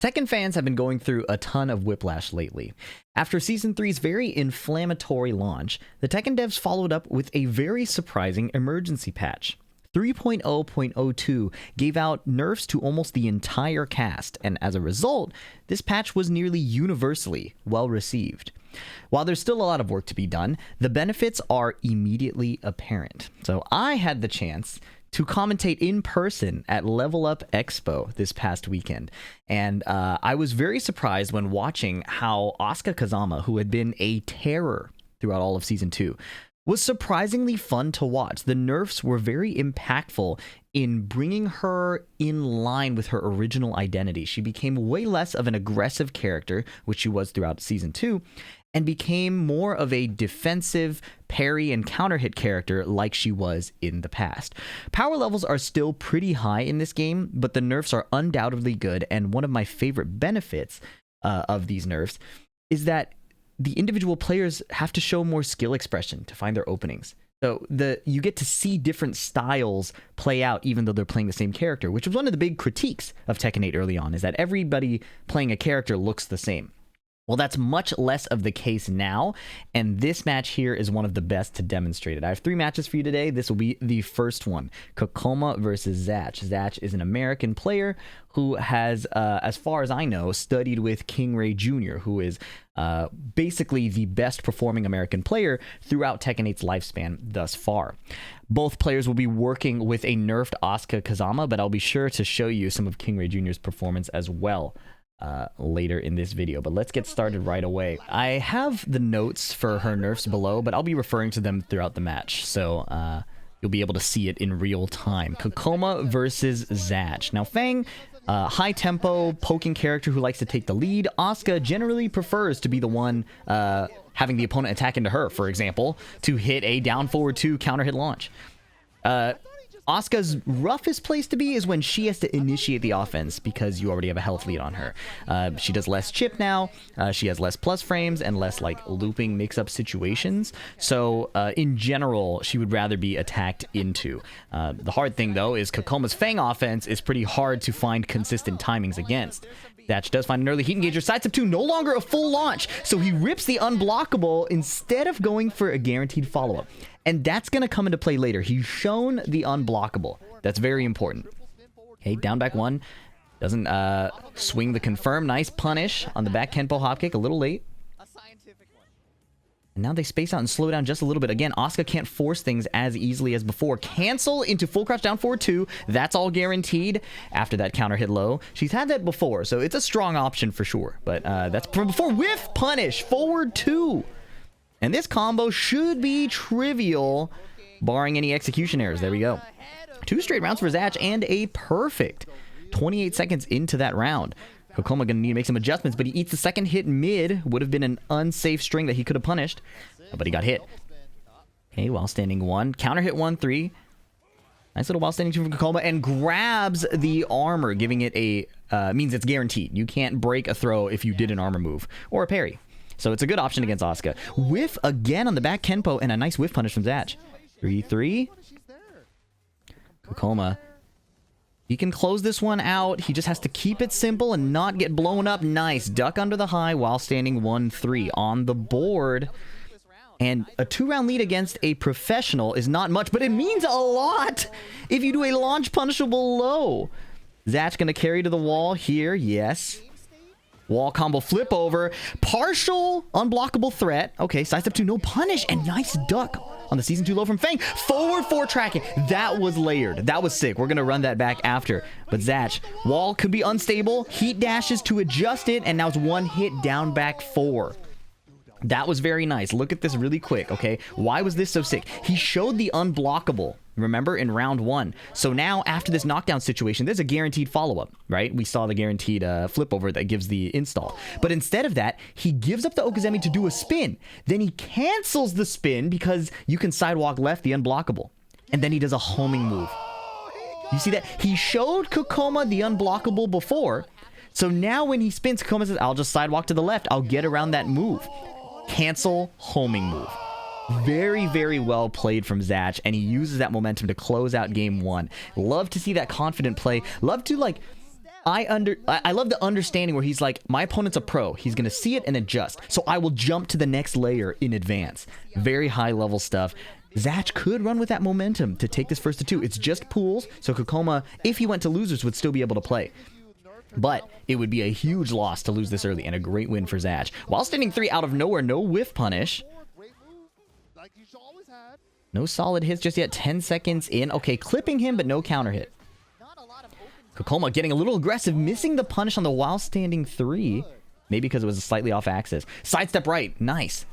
Tekken fans have been going through a ton of whiplash lately. After Season 3's very inflammatory launch, the Tekken devs followed up with a very surprising emergency patch. 3.0.02 gave out nerfs to almost the entire cast, and as a result, this patch was nearly universally well received. While there's still a lot of work to be done, the benefits are immediately apparent. So I had the chance to commentate in person at Level Up Expo this past weekend. And I was very surprised when watching how Asuka Kazama, who had been a terror throughout all of Season 2, was surprisingly fun to watch. The nerfs were very impactful in bringing her in line with her original identity. She became way less of an aggressive character, which she was throughout Season 2, and became more of a defensive parry and counter hit character like she was in the past. Power levels are still pretty high in this game, but the nerfs are undoubtedly good, and one of my favorite benefits of these nerfs is that the individual players have to show more skill expression to find their openings. So you get to see different styles play out even though they're playing the same character, which was one of the big critiques of Tekken 8 early on, is that everybody playing a character looks the same. Well, that's much less of the case now, and this match here is one of the best to demonstrate it. I have 3 matches for you today. This will be the first one. Kkokkoma versus Zatch. Zatch is an American player who has, as far as I know, studied with KingReyJR, who is basically the best performing American player throughout Tekken 8's lifespan thus far. Both players will be working with a nerfed Asuka Kazama, but I'll be sure to show you some of KingReyJR's performance as well later in this video. But let's get started right away. I have the notes for her nerfs below, but I'll be referring to them throughout the match, so you'll be able to see it in real time. Kkokkoma versus Zatch. Now, Feng, high tempo, poking character who likes to take the lead. Asuka generally prefers to be the one having the opponent attack into her, for example, to hit a down forward 2 counter hit launch. Asuka's roughest place to be is when she has to initiate the offense because you already have a health lead on her. She does less chip now, she has less plus frames and less like looping mix-up situations. So in general, she would rather be attacked into. The hard thing though is Kkokoma's Feng offense is pretty hard to find consistent timings against. Zatch does find an early heat engager. Sides up 2, no longer a full launch, so he rips the unblockable instead of going for a guaranteed follow-up. And that's going to come into play later. He's shown the unblockable. That's very important. Okay, down back 1. Doesn't swing the confirm. Nice punish on the back Kenpo hop kick. A little late. And now they space out and slow down just a little bit. Again, Asuka can't force things as easily as before. Cancel into full crouch down forward 2. That's all guaranteed after that counter hit low. She's had that before, so it's a strong option for sure. But that's from before. Whiff punish forward 2. And this combo should be trivial, barring any execution errors. There we go. 2 straight rounds for Zatch and a perfect 28 seconds into that round. Kkokkoma going to need to make some adjustments, but he eats the second hit mid. Would have been an unsafe string that he could have punished, but he got hit. Okay, while standing 1. Counter hit 1-3. Nice little while standing 2 from Kkokkoma, and grabs the armor, giving it a... means it's guaranteed. You can't break a throw if you did an armor move, or a parry. So it's a good option against Asuka. Whiff again on the back Kenpo, and a nice whiff punish from Zatch. 3-3. Kkokkoma. He can close this one out. He just has to keep it simple and not get blown up. Nice. Duck under the high while standing 1-3 on the board. And a 2-round lead against a professional is not much, but it means a lot if you do a launch punishable low. Zatch going to carry to the wall here. Yes. Wall combo flip over. Partial unblockable threat. Okay, sidestep 2, no punish. And nice duck on the Season 2 low from Feng. Forward 4 tracking. That was layered. That was sick. We're going to run that back after. But Zatch, wall could be unstable. Heat dashes to adjust it. And now it's 1 hit down back 4. That was very nice. Look at this really quick, okay? Why was this so sick? He showed the unblockable, remember, in round 1. So now, after this knockdown situation, there's a guaranteed follow-up, right? We saw the guaranteed flip over that gives the install. But instead of that, he gives up the Okazemi to do a spin. Then he cancels the spin because you can sidewalk left the unblockable. And then he does a homing move. You see that? He showed Kkokkoma the unblockable before. So now when he spins, Kkokkoma says, I'll just sidewalk to the left. I'll get around that move. Cancel homing move. Very, very well played from Zatch, and he uses that momentum to close out game 1. Love to see that confident play. Love to, like, I love the understanding where he's like, my opponent's a pro. He's going to see it and adjust. So I will jump to the next layer in advance. Very high level stuff. Zatch could run with that momentum to take this first to 2. It's just pools. So Kkokkoma, if he went to losers, would still be able to play. But it would be a huge loss to lose this early and a great win for Zatch. While standing 3 out of nowhere, no whiff punish. No solid hits just yet. 10 seconds in. Okay, clipping him, but no counter hit. Kkokkoma getting a little aggressive, missing the punish on the while standing 3. Maybe because it was slightly off axis. Sidestep right. Nice.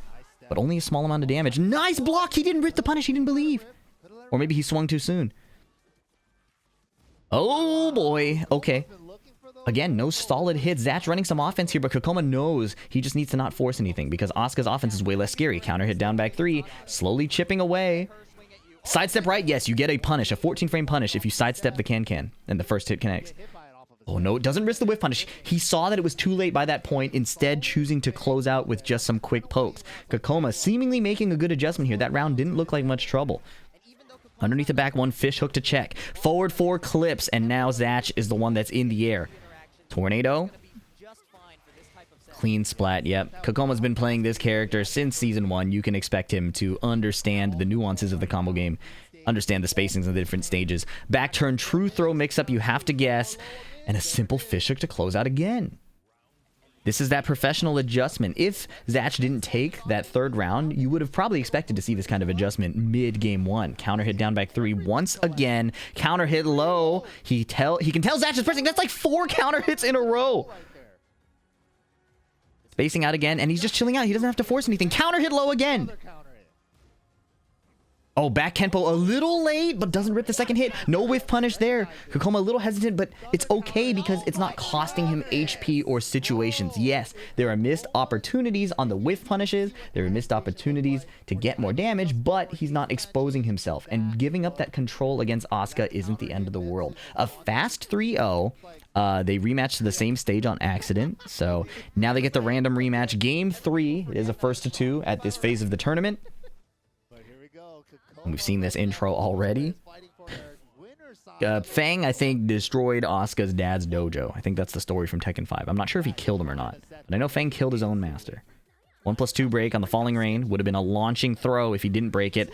But only a small amount of damage. Nice block. He didn't rip the punish. He didn't believe. Or maybe he swung too soon. Oh, boy. Okay. Again, no solid hits. Zatch running some offense here, but Kkokkoma knows he just needs to not force anything because Asuka's offense is way less scary. Counter hit down back 3. Slowly chipping away. Sidestep right. Yes, you get a punish. A 14-frame punish if you sidestep the can and the first hit connects. Oh, no, it doesn't risk the whiff punish. He saw that it was too late by that point, instead choosing to close out with just some quick pokes. Kkokkoma seemingly making a good adjustment here. That round didn't look like much trouble. Underneath the back 1, fish hook to check. Forward 4 clips, and now Zatch is the one that's in the air. Tornado. Clean splat, yep. Kokkoma's been playing this character since Season 1. You can expect him to understand the nuances of the combo game, understand the spacings of the different stages. Back turn, true throw mix-up, you have to guess, and a simple fish hook to close out again. This is that professional adjustment. If Zatch didn't take that 3rd round, you would have probably expected to see this kind of adjustment mid-game 1. Counter hit down back 3 once again. Counter hit low. He can tell Zatch is pressing. That's like 4 counter hits in a row. Spacing out again, and he's just chilling out. He doesn't have to force anything. Counter hit low again. Oh, back Kenpo a little late, but doesn't rip the second hit. No whiff punish there. Kkokkoma a little hesitant, but it's okay because it's not costing him HP or situations. Yes, there are missed opportunities on the whiff punishes. There are missed opportunities to get more damage, but he's not exposing himself. And giving up that control against Asuka isn't the end of the world. A fast 3-0. They rematched to the same stage on accident. So now they get the random rematch. Game 3. It is a 1-2 at this phase of the tournament. We've seen this intro already. Feng, I think, destroyed Asuka's dad's dojo. I think that's the story from Tekken 5. I'm not sure if he killed him or not, but I know Feng killed his own master. 1+2 break on the falling rain. Would have been a launching throw if he didn't break it.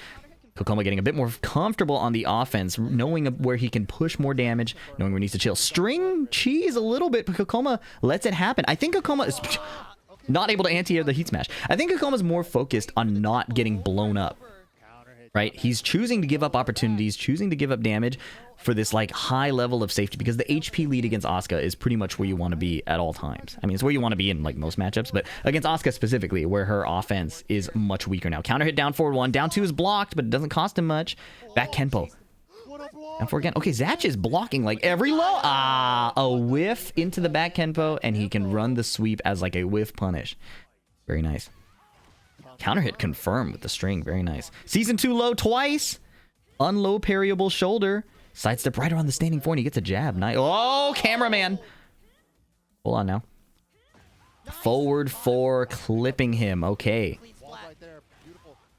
Kkokkoma getting a bit more comfortable on the offense, knowing where he can push more damage, knowing where he needs to chill. String cheese a little bit, but Kkokkoma lets it happen. I think Kkokkoma is not able to anti-air the heat smash. I think Kkokkoma is more focused on not getting blown up. Right? He's choosing to give up opportunities, choosing to give up damage for this like high level of safety because the HP lead against Asuka is pretty much where you want to be at all times. I mean, it's where you want to be in like most matchups, but against Asuka specifically, where her offense is much weaker now. Counter hit down forward 1, down 2 is blocked, but it doesn't cost him much. Back Kenpo. Down 4 again. Okay, Zatch is blocking like every low. A whiff into the back Kenpo, and he can run the sweep as like a whiff punish. Very nice. Counter hit confirmed with the string. Very nice. Season 2 low twice. Unlow parryable shoulder. Sidestep right around the standing 4 and he gets a jab. Nice. Oh, cameraman. Hold on now. Forward 4 clipping him. Okay.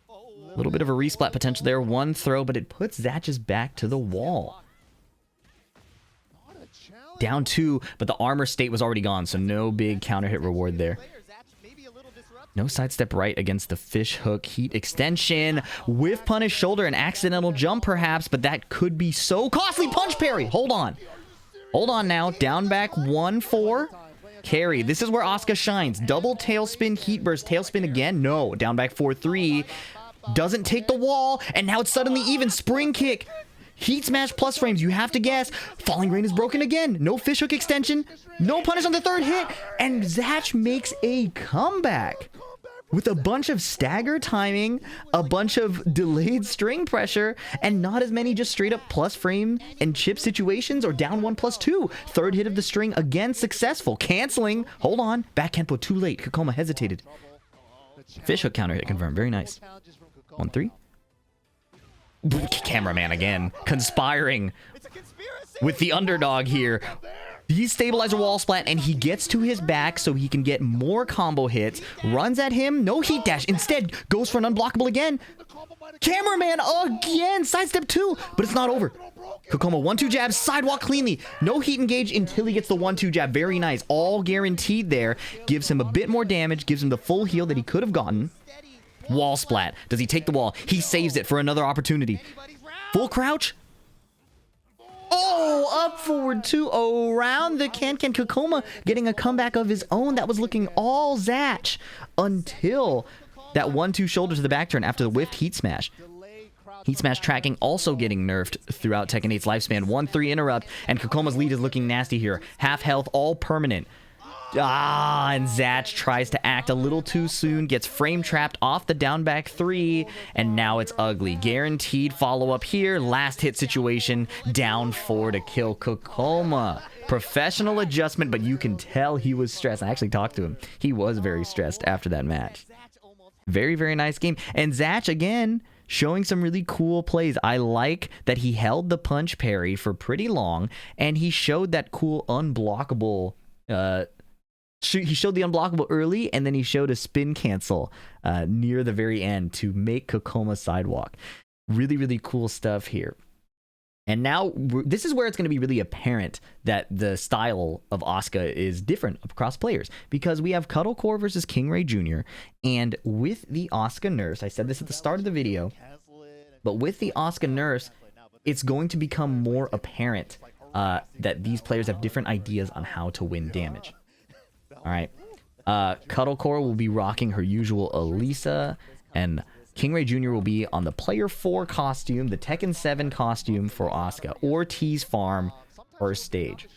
A little bit of a resplat potential there. 1 throw, but it puts Zatch's back to the wall. Down 2, but the armor state was already gone, so no big counter hit reward there. No sidestep right against the fish hook heat extension. Whiff punish shoulder, an accidental jump perhaps, but that could be so costly. Punch parry. Hold on. Hold on now. Down back 1-4. Carry. This is where Asuka shines. Double tailspin, heat burst, tailspin again. No. Down back 4-3. Doesn't take the wall, and now it's suddenly even. Spring kick. Heat smash plus frames. You have to guess. Falling rain is broken again. No fish hook extension. No punish on the 3rd hit. And Zatch makes a comeback. With a bunch of stagger timing, a bunch of delayed string pressure, and not as many just straight up plus frame and chip situations or down 1+2. 3rd hit of the string again successful. Canceling. Hold on. Back Kenpo too late. Kkokkoma hesitated. Fish hook counter hit confirmed. Very nice. 1-3. Cameraman again. Conspiring with the underdog here. Destabilizer wall splat, and he gets to his back so he can get more combo hits. Runs at him, no heat dash. Instead, goes for an unblockable again. Cameraman again. Sidestep 2, but it's not over. Kkokkoma 1-2 jab, sidewalk cleanly. No heat engage until he gets the 1-2 jab. Very nice. All guaranteed there. Gives him a bit more damage. Gives him the full heal that he could have gotten. Wall splat. Does he take the wall? He saves it for another opportunity. Full crouch. Oh, up forward 2 around the can. Kkokkoma getting a comeback of his own. That was looking all Zatch until that 1-2 shoulder to the back turn after the whiffed heat smash. Heat smash tracking also getting nerfed throughout Tekken 8's lifespan. 1-3 interrupt, and Kokkoma's lead is looking nasty here. Half health, all permanent. And Zatch tries to act a little too soon, gets frame trapped off the down back 3, and now it's ugly. Guaranteed follow-up here. Last hit situation, down 4 to kill Kkokkoma. Professional adjustment, but you can tell he was stressed. I actually talked to him. He was very stressed after that match. Very, very nice game. And Zatch, again, showing some really cool plays. I like that he held the punch parry for pretty long, and he showed that cool unblockable he showed the unblockable early, and then he showed a spin cancel near the very end to make Kkokkoma sidewalk. Really, really cool stuff here. And now this is where it's going to be really apparent that the style of Asuka is different across players, because we have Kkokkoma versus KingReyJR, and with the Asuka nerfs, I said this at the start of the video, but with the Asuka nerfs, it's going to become more apparent that these players have different ideas on how to win damage. All right, Kkokkoma will be rocking her usual Alisa, and KingReyJR will be on the Player 4 costume, the Tekken 7 costume for Asuka. Ortiz Farm, first stage.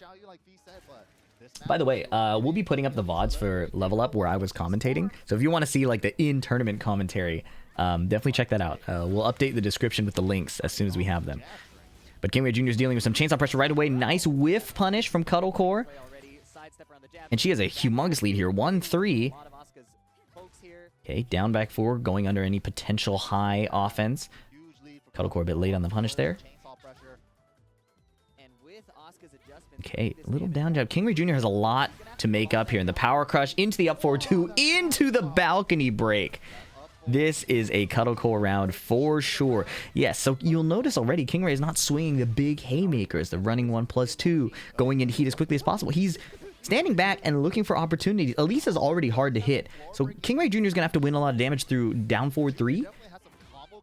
By the way, we'll be putting up the VODs for Level Up where I was commentating. So if you want to see like the in-tournament commentary, definitely check that out. We'll update the description with the links as soon as we have them. But KingReyJR is dealing with some chainsaw pressure right away. Nice whiff punish from Kkokkoma. And she has a humongous lead here. 1-3. Okay, down back 4, going under any potential high offense. Kkokkoma a bit late on the punish there. Okay, a little down jab. KingReyJR has a lot to make up here. And the power crush into the up 4-2, into the balcony break. This is a Kkokkoma round for sure. Yes, so you'll notice already KingRey is not swinging the big haymakers, the running 1+2, going into heat as quickly as possible. He's standing back and looking for opportunities. Alisa's already hard to hit. So KingReyJR is going to have to win a lot of damage through down forward 3.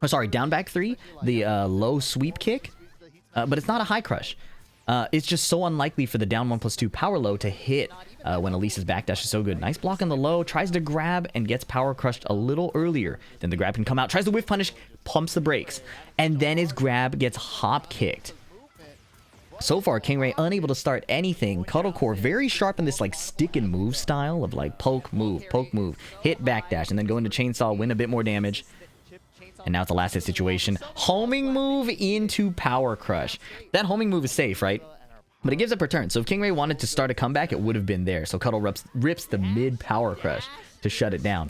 Oh, sorry, down back 3. The low sweep kick. But it's not a high crush. It's just so unlikely for the down 1+2 power low to hit when Alisa's backdash is so good. Nice block on the low. Tries to grab and gets power crushed a little earlier. Then the grab can come out. Tries to whiff punish. Pumps the brakes. And then his grab gets hop kicked. So far, KingRey unable to start anything. Kkokkoma very sharp in this like stick and move style of like poke, move, hit, backdash, and then go into chainsaw, win a bit more damage. And now it's the last hit situation. Homing move into power crush. That homing move is safe, right? But it gives up her turn. So if KingRey wanted to start a comeback, it would have been there. So Kkokkoma rips the mid power crush to shut it down.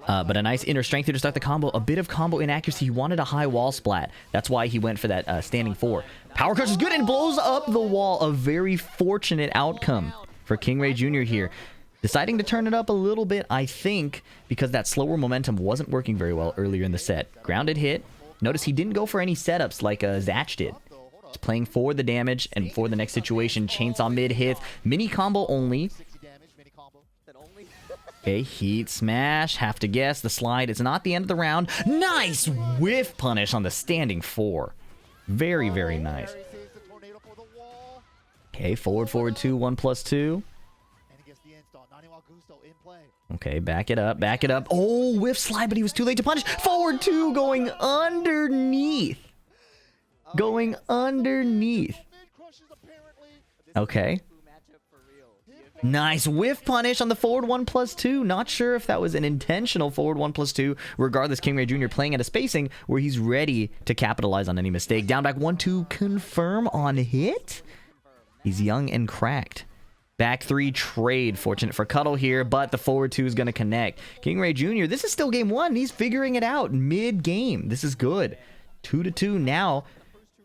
But a nice inner strength here to start the combo. A bit of combo inaccuracy. He wanted a high wall splat. That's why he went for that standing 4. Power crush is good and blows up the wall. A very fortunate outcome for KingReyJR here. Deciding to turn it up a little bit, I think, because that slower momentum wasn't working very well earlier in the set. Grounded hit. Notice he didn't go for any setups like Zatch did. He's playing for the damage and for the next situation. Chainsaw mid hits. Mini combo only. Okay, heat smash. Have to guess. The slide is not the end of the round. Nice whiff punish on the standing 4. Very, very nice. Okay, forward 2, 1+2. Okay, back it up, back it up. Oh, whiff slide, but he was too late to punish. Forward 2 going underneath. Going underneath. Okay. Nice whiff punish on the forward 1+2. Not sure if that was an intentional forward 1+2. Regardless, KingReyJR playing at a spacing where he's ready to capitalize on any mistake. Down back 1-2, confirm on hit. He's young and cracked. Back 3 trade. Fortunate for Cuddle here, but the forward 2 is going to connect. KingReyJR, this is still game 1. He's figuring it out mid-game. This is good. 2-2 now.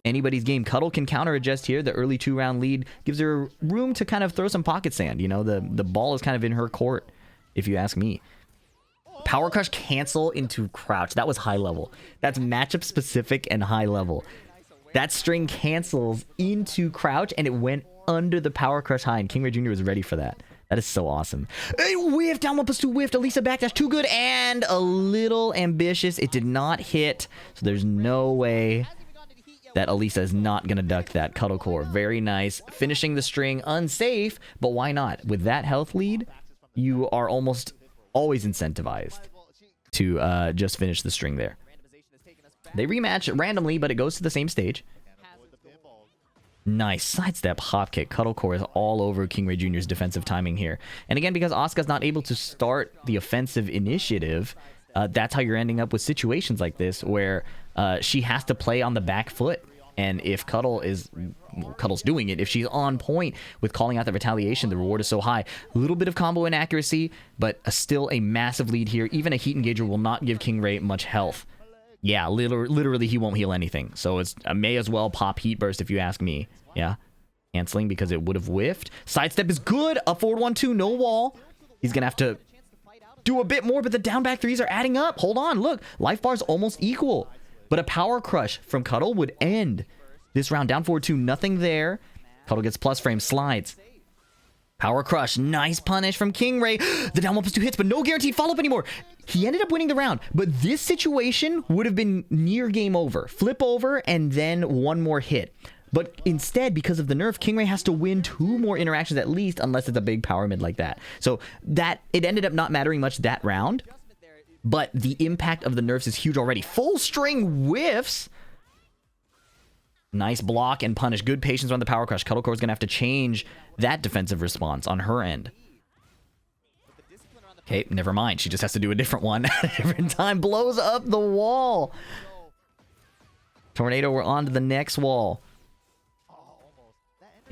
Anybody's game. Cuddle can counter adjust here. The early 2-round lead gives her room to kind of throw some pocket sand. You know, the ball is kind of in her court, if you ask me. Power Crush cancel into crouch. That was high level. That's matchup specific and high level. That string cancels into crouch and it went under the Power Crush high, and KingRey Jr. was ready for that. That is so awesome. A whiff, down 1+2 whiffed. Alisa backdash, too good and a little ambitious. It did not hit, so there's no way that Alisa is not going to duck that Cuddle Core. Very nice. Finishing the string unsafe, but why not? With that health lead, you are almost always incentivized to just finish the string there. They rematch randomly, but it goes to the same stage. Nice sidestep hop kick. Cuddle Core is all over KingRey Jr.'s defensive timing here. And again, because Asuka's not able to start the offensive initiative, that's how you're ending up with situations like this where she has to play on the back foot. And if Cuddle's doing it, if she's on point with calling out the retaliation, the reward is so high. A little bit of combo inaccuracy, but still a massive lead here. Even a heat engager will not give KingRey much health. Yeah, literally he won't heal anything. So it's may as well pop heat burst if you ask me. Yeah, canceling because it would have whiffed. Sidestep is good. Up forward 1-2, no wall. He's gonna have to do a bit more, but the down back threes are adding up. Hold on, look, life bar's almost equal. But a power crush from Cuddle would end this round. Down forward 2, nothing there. Cuddle gets plus frame, slides. Power crush, nice punish from KingRey. The down 1+2 hits, but no guaranteed follow-up anymore. He ended up winning the round, but this situation would have been near game over. Flip over and then one more hit. But instead, because of the nerf, KingRey has to win 2 more interactions at least, unless it's a big power mid like that. So that it ended up not mattering much that round, but the impact of the nerfs is huge already. Full string whiffs. Nice block and punish. Good patience on the power crush. Cuddle Core is going to have to change that defensive response on her end. Okay, never mind. She just has to do a different one at a different time. Blows up the wall. Tornado, we're on to the next wall.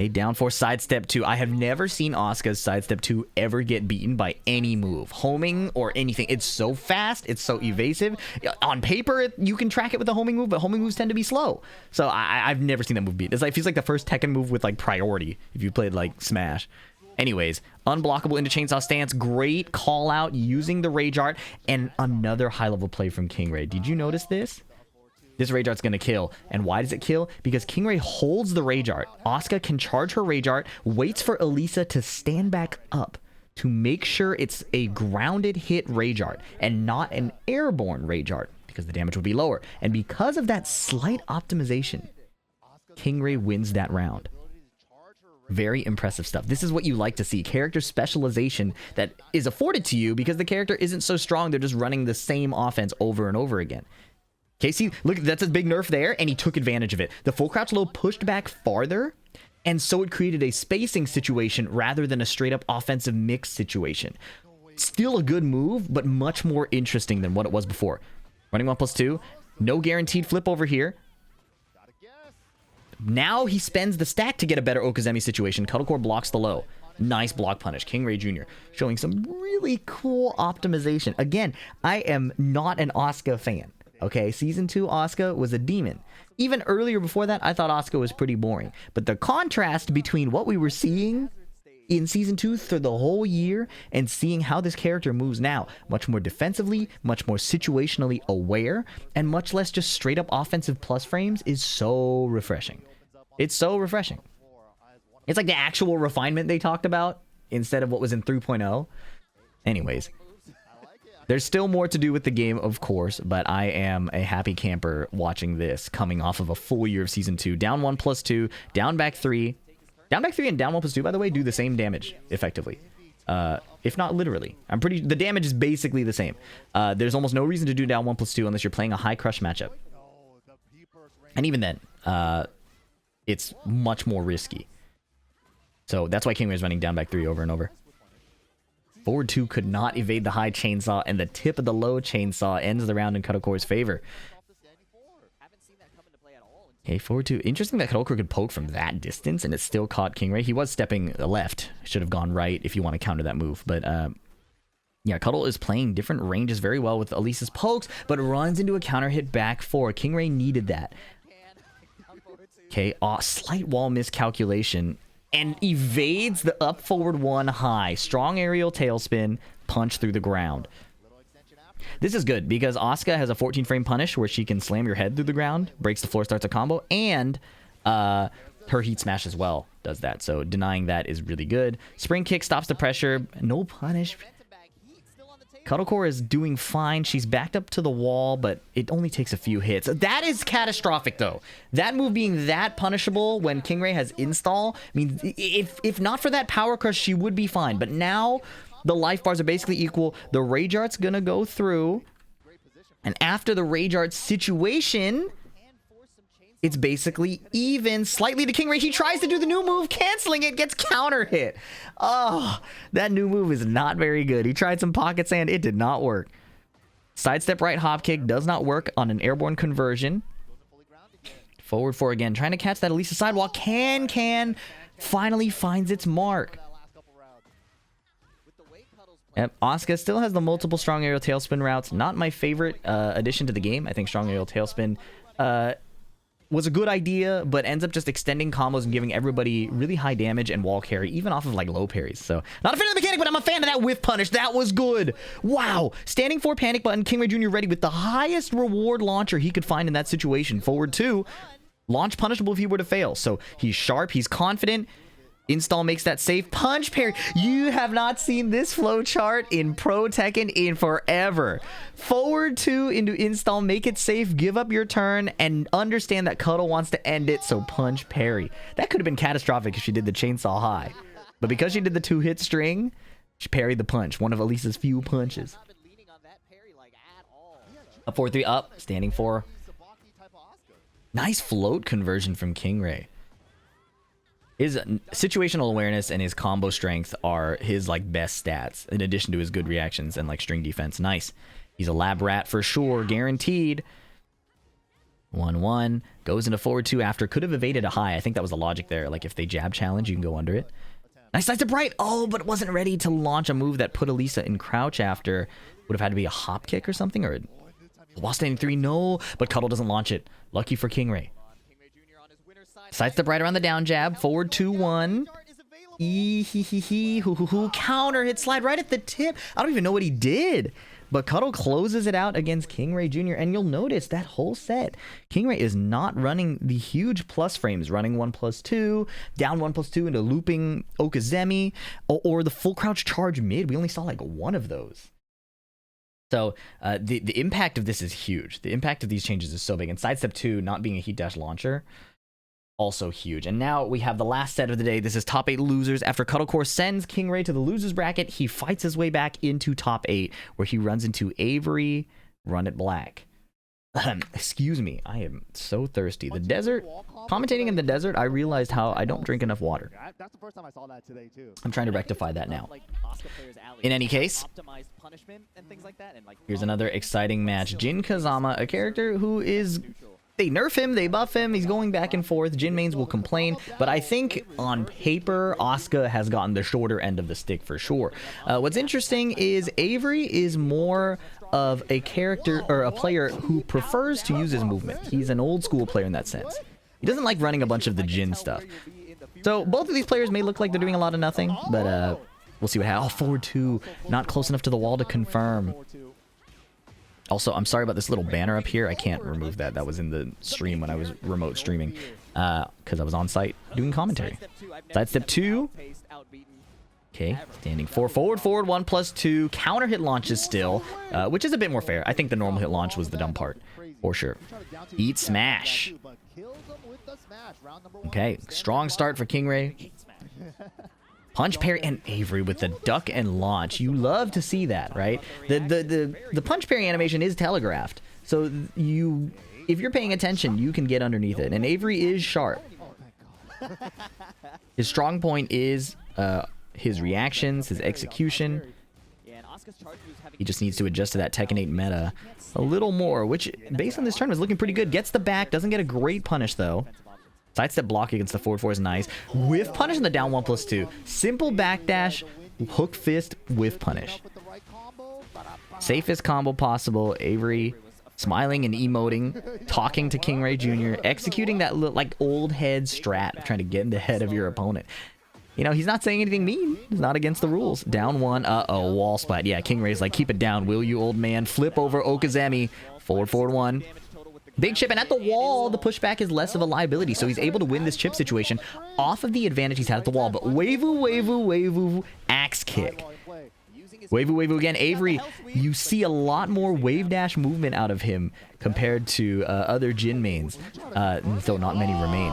A down 4 sidestep 2. I have never seen Asuka's sidestep 2 ever get beaten by any move. Homing or anything. It's so fast. It's so evasive. On paper, you can track it with a homing move, but homing moves tend to be slow. So I've never seen that move beat. It's like, it feels like the first Tekken move with like priority if you played like Smash. Anyways, unblockable into chainsaw stance. Great call out using the rage art. And another high level play from KingRey. Did you notice this? This rage art's gonna kill. And why does it kill? Because KingRey holds the rage art. Asuka can charge her rage art, waits for Alisa to stand back up to make sure it's a grounded hit rage art and not an airborne rage art, because the damage would be lower. And because of that slight optimization, KingRey wins that round. Very impressive stuff. This is what you like to see. Character specialization that is afforded to you because the character isn't so strong. They're just running the same offense over and over again. Okay, see, look, that's a big nerf there, and he took advantage of it. The full crouch low pushed back farther, and so it created a spacing situation rather than a straight-up offensive mix situation. Still a good move, but much more interesting than what it was before. Running 1+2, no guaranteed flip over here. Now he spends the stack to get a better Okazemi situation. Cuddle Core blocks the low. Nice block punish. KingRey Jr. showing some really cool optimization. Again, I am not an Asuka fan. Okay, Season 2 Asuka was a demon. Even earlier before that, I thought Asuka was pretty boring. But the contrast between what we were seeing in Season 2 through the whole year and seeing how this character moves now, much more defensively, much more situationally aware, and much less just straight up offensive plus frames is so refreshing. It's so refreshing. It's like the actual refinement they talked about instead of what was in 3.0. Anyways. There's still more to do with the game, of course, but I am a happy camper watching this coming off of a full year of Season 2. Down 1+2, down back 3. Down back 3 and down 1+2, by the way, do the same damage, effectively. If not literally. The damage is basically the same. There's almost no reason to do down 1+2 unless you're playing a high crush matchup. And even then, it's much more risky. So that's why KingRey is running down back 3 over and over. Forward 2 could not evade the high chainsaw, and the tip of the low chainsaw ends the round in Cuddle Core's favor. Okay, forward 2. Interesting that Cuddle Core could poke from that distance, and it still caught KingRey. He was stepping left. Should have gone right if you want to counter that move. But, yeah, Cuddle is playing different ranges very well with Alisa's pokes, but runs into a counter hit back 4. KingRey needed that. Okay, slight wall miscalculation. And evades the up forward 1 high. Strong aerial tailspin, punch through the ground. This is good because Asuka has a 14 frame punish where she can slam your head through the ground, breaks the floor, starts a combo, and her heat smash as well does that. So denying that is really good. Spring kick stops the pressure. No punish. Kkokkoma is doing fine. She's backed up to the wall, but it only takes a few hits. That is catastrophic, though. That move being that punishable when KingRey has install. I mean, if not for that power crush, she would be fine. But now the life bars are basically equal. The Rage Art's going to go through. And after the Rage Art situation, it's basically even slightly to KingRey. He tries to do the new move, canceling it, gets counter hit. Oh, that new move is not very good. He tried some pocket sand. It did not work. Sidestep right hop kick does not work on an airborne conversion. Forward four again, trying to catch that Alisa sidewalk. Can finally finds its mark. Yep, Asuka still has the multiple strong aerial tailspin routes. Not my favorite addition to the game. I think strong aerial tailspin was a good idea, but ends up just extending combos and giving everybody really high damage and wall carry, even off of like low parries. So not a fan of the mechanic, but I'm a fan of that whiff punish. That was good. Wow. Standing 4 panic button, KingReyJR ready with the highest reward launcher he could find in that situation. Forward 2, launch punishable if he were to fail. So he's sharp, he's confident. Install makes that safe. Punch parry. You have not seen this flow chart in Pro Tekken in forever. Forward 2 into install, make it safe, give up your turn, and understand that Cuddle wants to end it, so punch parry. That could have been catastrophic if she did the chainsaw high. But because she did the 2-hit string, she parried the punch. One of Alisa's few punches. Up 4-3, up. Standing 4. Nice float conversion from KingRey. His situational awareness and his combo strength are his like best stats, in addition to his good reactions and like string defense. Nice. He's a lab rat for sure, guaranteed. 1-1 goes into forward 2 after. Could have evaded a high. I think that was the logic there. Like if they jab challenge, you can go under it. Nice side to bright. Oh, but wasn't ready to launch a move that put Alisa in crouch after. Would have had to be a hop kick or something, or while standing 3. No, but Cuddle doesn't launch it. Lucky for KingRey. Sidestep right around the down jab. Forward 2-1. Counter hit slide right at the tip. I don't even know what he did. But Cuddle closes it out against KingReyJR. And you'll notice that whole set, KingRey is not running the huge plus frames. Running 1+2, down 1+2 into looping Okazemi, or the full crouch charge mid. We only saw like one of those. So the impact of this is huge. The impact of these changes is so big. And Sidestep 2 not being a heat dash launcher, also huge. And now we have the last set of the day. This is top 8 losers. After Kkokkoma sends KingRey to the losers bracket, he fights his way back into top 8, where he runs into Avery, Run It Black. Excuse me, I am so thirsty. The desert, commentating in the desert, I realized how I don't drink enough water. That's the first time I saw that today too. I'm trying to rectify that now. In any case, here's another exciting match. Jin Kazama, a character who is... They nerf him, they buff him, he's going back and forth. Jin mains will complain, but I think on paper, Asuka has gotten the shorter end of the stick for sure. What's interesting is Avery is more of a character, or a player who prefers to use his movement. He's an old school player in that sense. He doesn't like running a bunch of the Jin stuff. So both of these players may look like they're doing a lot of nothing, but we'll see what happens. Oh, forward 2, not close enough to the wall to confirm. Also, I'm sorry about this little banner up here. I can't remove that. That was in the stream when I was remote streaming, because I was on site doing commentary. Sidestep 2. Okay, standing 4. Forward 1+2. Counter hit launches still, which is a bit more fair. I think the normal hit launch was the dumb part, for sure. Eat smash. Okay, strong start for KingRey. Punch parry and Avery with the duck and launch. You love to see that, right? The punch parry animation is telegraphed. So if you're paying attention, you can get underneath it. And Avery is sharp. His strong point is his reactions, his execution. He just needs to adjust to that Tekken 8 meta a little more, which based on this turn was looking pretty good. Gets the back, doesn't get a great punish though. Sidestep block against the forward 4 is nice. Whiff punish in the down 1+2. Simple backdash, hook fist, whiff punish. Safest combo possible. Avery smiling and emoting, talking to KingReyJR, executing that like old head strat of trying to get in the head of your opponent. You know, he's not saying anything mean. It's not against the rules. Down one. Uh-oh, wall splat. Yeah, KingRey's like, keep it down, will you, old man? Flip over Okazemi. Forward one. Big chip, and at the wall, the pushback is less of a liability, so he's able to win this chip situation off of the advantage he's had at the wall. But Wavu, axe kick. Wavu again. Avery, you see a lot more wave dash movement out of him compared to other Jin mains, though not many remain.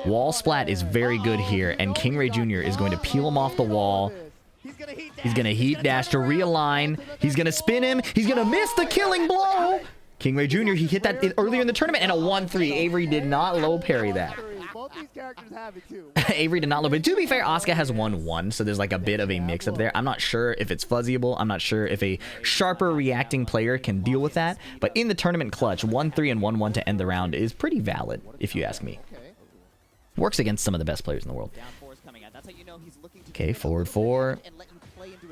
Wall splat is very good here, and KingReyJR is going to peel him off the wall. He's going to heat dash to realign. He's going to spin him. He's going to miss the killing blow. KingReyJR, he hit that earlier in the tournament, and a 1-3. Avery did not low parry that. Avery did not low parry. To be fair, Asuka has 1-1, so there's like a bit of a mix-up there. I'm not sure if it's fuzzyable. I'm not sure if a sharper reacting player can deal with that. But in the tournament clutch, 1-3 and 1-1 to end the round is pretty valid, if you ask me. Works against some of the best players in the world. Okay, forward 4.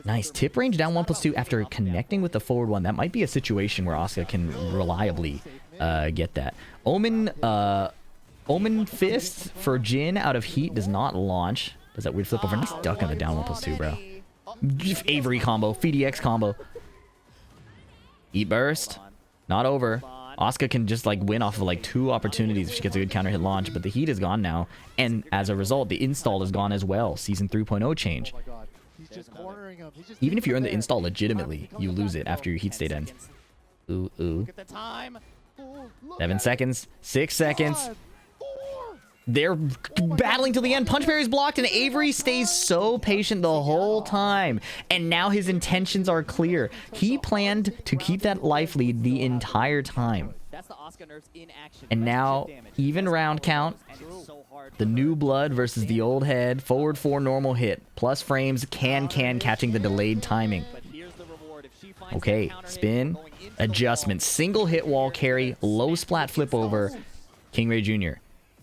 Nice. Tip range down 1+2 after connecting with the forward 1. That might be a situation where Asuka can reliably get that. Omen Fist for Jin out of heat does not launch. Does that weird flip over? Nice duck on the down 1+2, bro. Avery combo. FDX combo. Eat burst. Not over. Asuka can just like win off of like 2 opportunities if she gets a good counter hit launch, but the heat is gone now, and as a result the install is gone as well. Season 3.0 change. Even if you're in the install legitimately, you lose it after your heat state ends. Ooh. 7 seconds. 6 seconds. They're battling till the end. Punch parry is blocked, and Avery stays so patient the whole time. And now his intentions are clear. He planned to keep that life lead the entire time. And now, even round count. The new blood versus the old head. Forward 4 normal hit. Plus frames, can catching the delayed timing. Okay, spin. Adjustment. Single hit wall carry. Low splat flip over. KingReyJR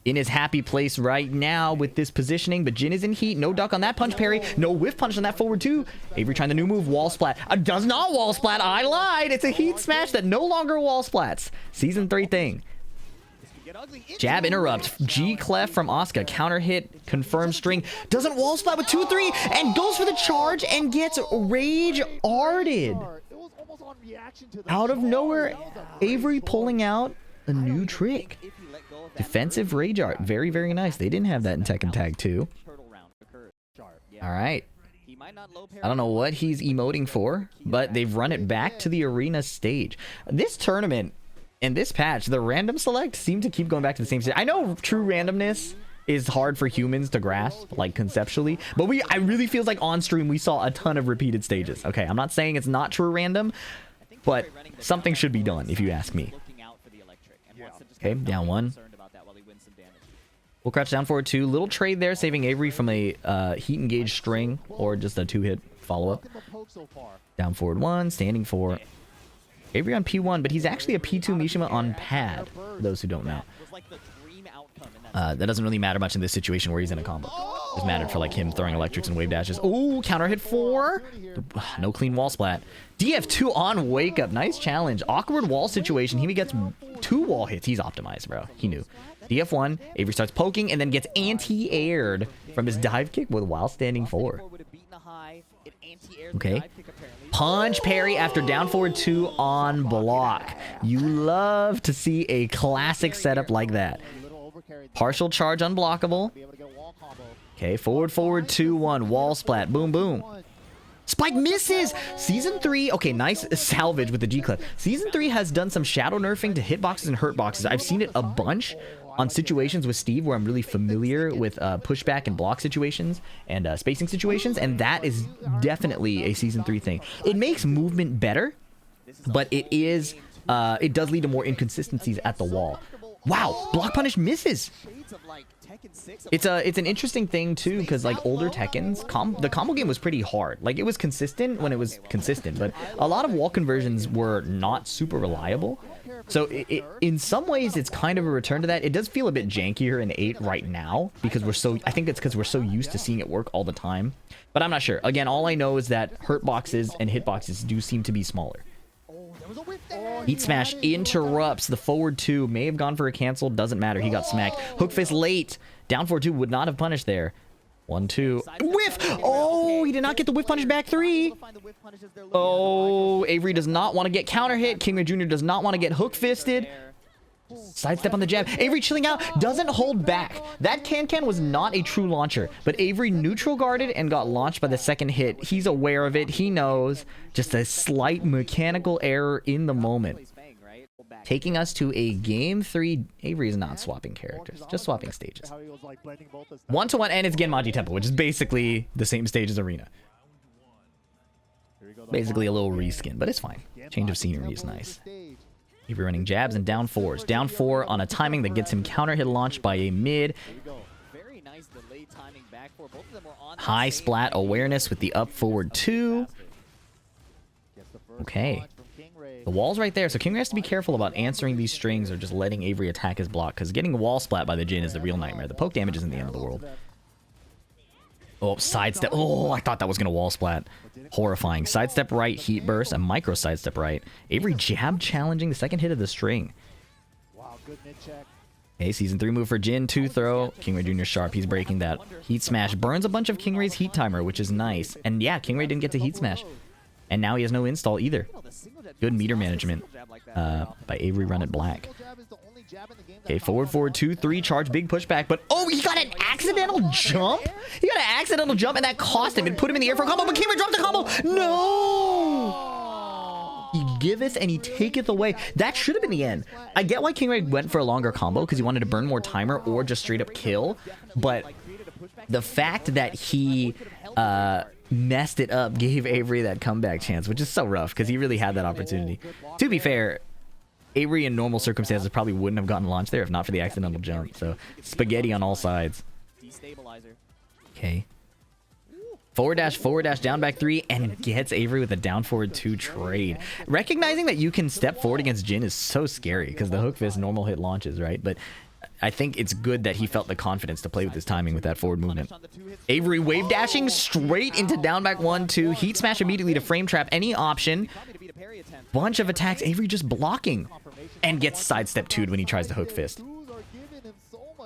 in his happy place right now with this positioning, but Jin is in heat. No duck on that punch parry. No whiff punch on that forward 2. Avery trying the new move. Wall splat. Does not wall splat. I lied. It's a heat smash that no longer wall splats. Season 3 thing. Jab interrupt. G clef from Asuka. Counter hit. Confirmed string. Doesn't wall splat with 2-3 and goes for the charge and gets rage arted. Out of nowhere, Avery pulling out a new trick. Defensive rage art. Very, very nice. They didn't have that in Tekken Tag 2. Alright. I don't know what he's emoting for, but they've run it back to the arena stage. This tournament and this patch, the random select seem to keep going back to the same stage. I know true randomness is hard for humans to grasp, like conceptually, but I really feels like on stream we saw a ton of repeated stages. Okay, I'm not saying it's not true random, but something should be done if you ask me. Okay, down 1. We'll crouch down forward 2. Little trade there, saving Avery from a heat engage string or just a 2-hit follow-up. Down forward 1, standing 4. Avery on P1, but he's actually a P2 Mishima on pad, for those who don't know. That doesn't really matter much in this situation where he's in a combo. It mattered for like him throwing electrics and wave dashes. Ooh, counter hit 4. No clean wall splat. DF2 on wake up. Nice challenge. Awkward wall situation. He gets 2 wall hits. He's optimized, bro. He knew. DF1. Avery starts poking and then gets anti-aired from his dive kick while standing 4. Okay. Punch parry after down forward 2 on block. You love to see a classic setup like that. Partial charge unblockable. Okay, forward 2-1. Wall splat. Boom, boom. Spike misses! Season 3, okay, nice salvage with the G-Clip. Season 3 has done some shadow nerfing to hitboxes and hurtboxes. I've seen it a bunch on situations with Steve where I'm really familiar with pushback and block situations and spacing situations, and that is definitely a Season 3 thing. It makes movement better, but it does lead to more inconsistencies at the wall. Wow, block punish misses! It's an interesting thing too, because like older Tekkens, the combo game was pretty hard. Like it was consistent when it was consistent, but a lot of wall conversions were not super reliable. So in some ways, it's kind of a return to that. It does feel a bit jankier in 8 right now because I think it's because we're so used to seeing it work all the time. But I'm not sure. Again, all I know is that hurt boxes and hit boxes do seem to be smaller. Heat smash interrupts. The forward 2 may have gone for a cancel. Doesn't matter. He got smacked. Hook fist late. Down forward 2 would not have punished there. 1, 2. Whiff! Oh, he did not get the whiff punish back 3. Oh, Avery does not want to get counter hit. KingRey Jr. does not want to get hook fisted. Sidestep on the jab. Avery chilling out. Doesn't hold back. That can was not a true launcher, but Avery neutral guarded and got launched by the second hit. He's aware of it. He knows. Just a slight mechanical error in the moment. Taking us to a game 3. Avery is not swapping characters, just swapping stages. 1-to-1, and it's Genmaji Temple, which is basically the same stage as Arena. Basically a little reskin, but it's fine. Change of scenery is nice. Avery running jabs and down 4s. Down 4 on a timing that gets him counter hit launched by a mid. High splat awareness with the up forward 2. Okay. The wall's right there, so KingRey has to be careful about answering these strings or just letting Avery attack his block, because getting wall splat by the Jin is the real nightmare. The poke damage isn't the end of the world. Oh, sidestep. Oh, I thought that was going to wall splat. Horrifying. Sidestep right, heat burst, a micro sidestep right. Avery jab challenging the second hit of the string. Okay, season 3 move for Jin, 2 throw. KingRey Jr. sharp, he's breaking that. Heat smash burns a bunch of KingRey's heat timer, which is nice. And yeah, KingRey didn't get to heat smash. And now he has no install either. Good meter management by Avery Run It Black. Okay, forward, 2, 3, charge, big pushback, but oh, he got an accidental jump? He got an accidental jump, and that cost him. It put him in the air for a combo, but KingRey dropped the combo. No! He giveth and he taketh away. That should have been the end. I get why KingRey went for a longer combo, because he wanted to burn more timer or just straight up kill, but the fact that he messed it up gave Avery that comeback chance, which is so rough, because he really had that opportunity. To be fair, Avery in normal circumstances probably wouldn't have gotten launched there if not for the accidental jump. So spaghetti on all sides. Okay. Forward dash, down back 3, and gets Avery with a down forward 2 trade. Recognizing that you can step forward against Jin is so scary, because the hook fist normal hit launches, right? But I think it's good that he felt the confidence to play with his timing with that forward movement. Avery wave dashing straight into down back 1, 2. Heat smash immediately to frame trap any option. Bunch of attacks. Avery just blocking and gets sidestep 2'd when he tries to hook fist.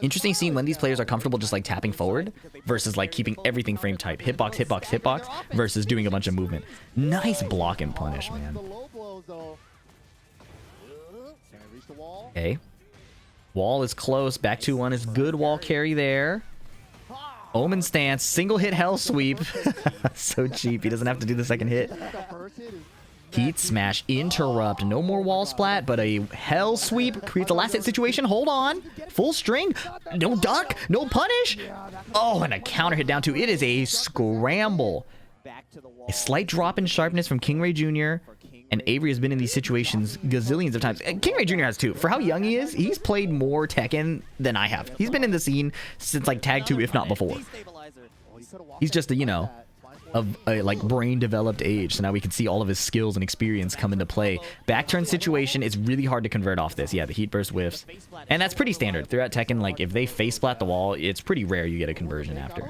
Interesting seeing when these players are comfortable just like tapping forward versus like keeping everything frame type. Hitbox, hitbox, hitbox versus doing a bunch of movement. Nice block and punish, man. Okay. Wall is close. Back 2-1 is good wall carry there. Omen stance. Single hit hell sweep. So cheap. He doesn't have to do the second hit. Heat smash. Interrupt. No more wall splat, but a hell sweep creates a last hit situation. Hold on. Full string. No duck. No punish. Oh, and a counter hit down 2. It is a scramble. A slight drop in sharpness from KingRey Jr. And Avery has been in these situations gazillions of times. And KingRey Jr. has too. For how young he is, he's played more Tekken than I have. He's been in the scene since like Tag 2, if not before. He's just a, you know, of a like brain developed age. So now we can see all of his skills and experience come into play. Back turn situation, it's really hard to convert off this. Yeah, the heat burst whiffs. And that's pretty standard. Throughout Tekken, like if they face splat the wall, it's pretty rare you get a conversion after.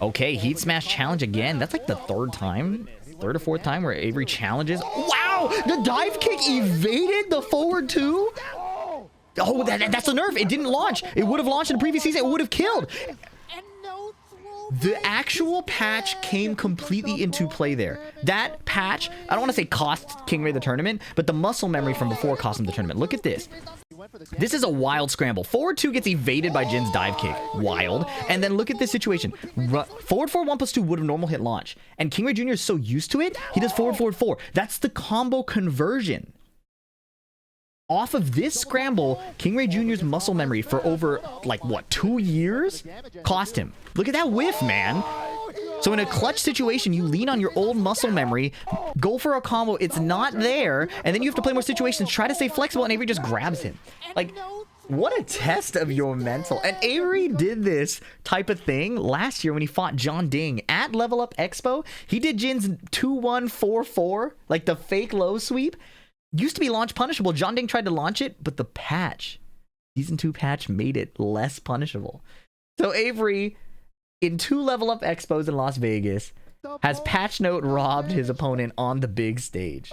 Okay, heat smash challenge again. That's like the third or fourth time where Avery challenges. Wow! The dive kick evaded the forward 2? Oh, that's a nerf. It didn't launch. It would have launched in the previous season. It would have killed. The actual patch came completely into play there. That patch, I don't want to say cost KingRey the tournament, but the muscle memory from before cost him the tournament. Look at this. This is a wild scramble. Forward 2 gets evaded by Jin's dive kick. Wild. And then look at this situation. Forward 4 1+2 would have normal hit launch. And KingRey Jr. is so used to it, he does forward 4. That's the combo conversion. Off of this scramble, KingRey Jr.'s muscle memory for over, like, what, 2 years? Cost him. Look at that whiff, man. So in a clutch situation, you lean on your old muscle memory, go for a combo, it's not there, and then you have to play more situations, try to stay flexible, and Avery just grabs him. Like, what a test of your mental. And Avery did this type of thing last year when he fought John Ding at Level Up Expo. He did Jin's 2-1-4-4, like the fake low sweep. Used to be launch punishable. John Ding tried to launch it, but the patch, Season 2 patch, made it less punishable. So Avery, in 2 Level Up Expos in Las Vegas, has patch note robbed his opponent on the big stage.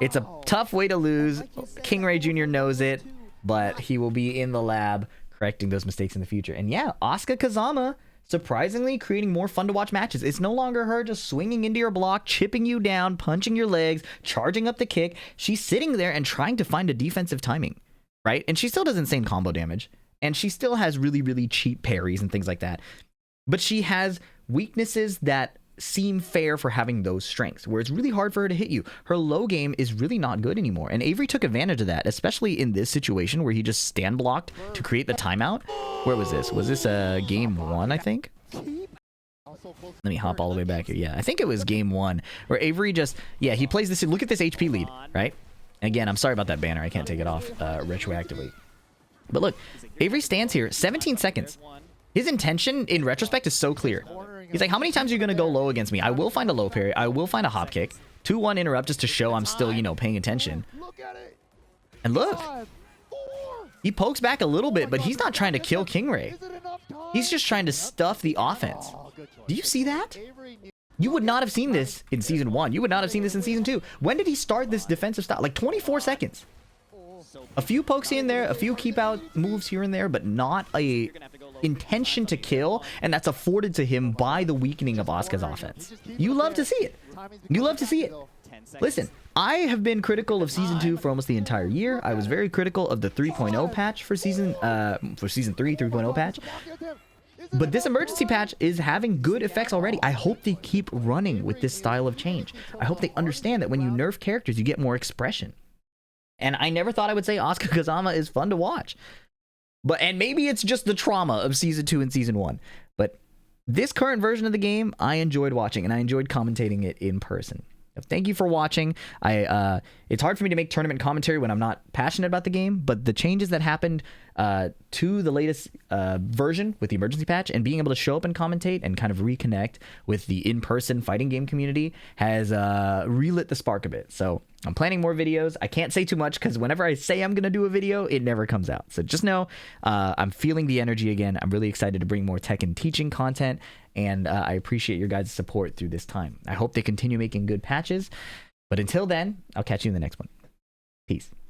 It's a tough way to lose. KingRey Jr. knows it, but he will be in the lab correcting those mistakes in the future. And yeah, Asuka Kazama surprisingly creating more fun to watch matches. It's no longer her just swinging into your block, chipping you down, punching your legs, charging up the kick. She's sitting there and trying to find a defensive timing, right? And she still does insane combo damage. And she still has really, really cheap parries and things like that. But she has weaknesses that seem fair for having those strengths, where it's really hard for her to hit you. Her low game is really not good anymore. And Avery took advantage of that, especially in this situation where he just stand blocked to create the timeout. Where was this? Was this game 1, I think? Let me hop all the way back here. Yeah, I think it was game 1 where Avery just, yeah, he plays this. Look at this HP lead, right? Again, I'm sorry about that banner. I can't take it off retroactively. But look, Avery stands here 17 seconds. His intention in retrospect is so clear. He's like, how many times are you going to go low against me? I will find a low parry. I will find a hop kick. 2-1 interrupt just to show I'm still, you know, paying attention. And look, he pokes back a little bit, but he's not trying to kill KingRey. He's just trying to stuff the offense. Do you see that? You would not have seen this in Season 1. You would not have seen this in Season 2. When did he start this defensive style? Like 24 seconds. A few pokes in there, a few keep out moves here and there, but not a intention to kill, and that's afforded to him by the weakening of Asuka's offense. You love to see it. You love to see it. Listen, I have been critical of Season 2 for almost the entire year. I was very critical of the 3.0 patch for Season 3, 3.0 patch. But this emergency patch is having good effects already. I hope they keep running with this style of change. I hope they understand that when you nerf characters, you get more expression. And I never thought I would say Asuka Kazama is fun to watch. And maybe it's just the trauma of Season 2 and Season 1. But this current version of the game, I enjoyed watching, and I enjoyed commentating it in person. Thank you for watching. It's hard for me to make tournament commentary when I'm not passionate about the game, but the changes that happened to the latest version with the emergency patch and being able to show up and commentate and kind of reconnect with the in-person fighting game community has relit the spark a bit. So I'm planning more videos. I can't say too much because whenever I say I'm going to do a video, it never comes out. So just know I'm feeling the energy again. I'm really excited to bring more tech and teaching content, and I appreciate your guys' support through this time. I hope they continue making good patches. But until then, I'll catch you in the next one. Peace.